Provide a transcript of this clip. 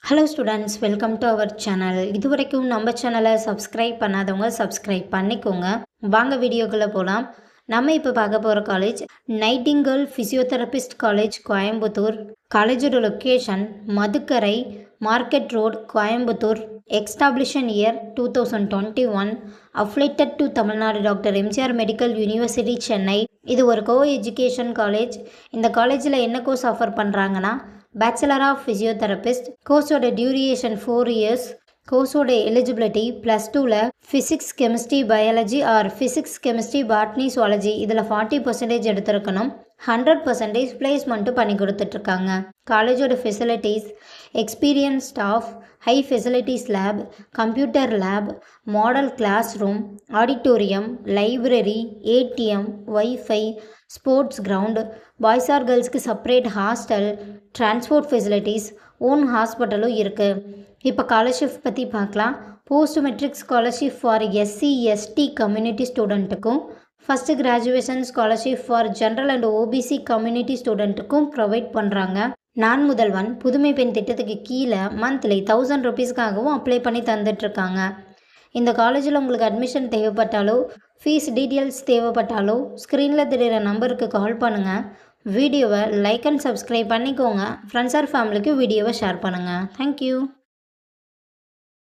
Hello students, welcome to our channel. இது வரைக்கும் நம்ம சேனலை சப்ஸ்கிரைப் பண்ணாதவங்க சப்ஸ்கிரைப் பண்ணிக்கோங்க. வாங்க வீடியோக்குள்ளே போகலாம். நம்ம இப்போ பார்க்க போகிற college Nightingale physiotherapist college, Coimbatore. காலேஜோட location Madukkarai, market road, Coimbatore. எக்ஸ்டாப்ளிஷன் year 2021. Affiliated to Tamil Nadu doctor MGR medical university, Chennai. இது ஒரு கோ எஜுகேஷன் காலேஜ். இந்த காலேஜில் என்ன கோர்ஸ் ஆஃபர் பண்ணுறாங்கன்னா bachelor of physiotherapist. கோர்ஸோட duration 4 years. கோர்ஸோட eligibility +2ல் physics, chemistry, biology R physics, chemistry, botany, zoology இதில் 40% எடுத்திருக்கணும். 100% பிளேஸ்மெண்ட்டும் பண்ணி கொடுத்துட்ருக்காங்க. காலேஜோட facilities: experience staff, high facilities lab, computer lab, model class room, auditorium, library, ATM, wifi, sports ground, boys or கேர்ள்ஸ்க்கு separate hostel, transport facilities, own ஹாஸ்பிட்டலும் இருக்குது. இப்போ scholarship பற்றி பார்க்கலாம். Post matric scholarship for SC ST community ஸ்டூடெண்ட்டுக்கும், first graduation scholarship for general and OBC community ஸ்டூடெண்ட்டுக்கும் provide பண்ணுறாங்க. நான் முதல்வன் புதுமை பெண் திட்டத்துக்கு கீழே மந்த்லி 1000 ருபீஸ்க்காகவும் அப்ளை பண்ணி தந்துட்டுருக்காங்க. இந்த காலேஜில் உங்களுக்கு அட்மிஷன் தேவைப்பட்டாலோ, ஃபீஸ் டீட்டெயில்ஸ் தேவைப்பட்டாலோ ஸ்க்ரீனில் தெரிகிற நம்பருக்கு கால் பண்ணுங்கள். வீடியோவை லைக் அண்ட் சப்ஸ்கிரைப் பண்ணிக்கோங்க. ஃப்ரெண்ட்ஸ் ஆர் ஃபேமிலிக்கு வீடியோவை ஷேர் பண்ணுங்கள். தேங்க்யூ.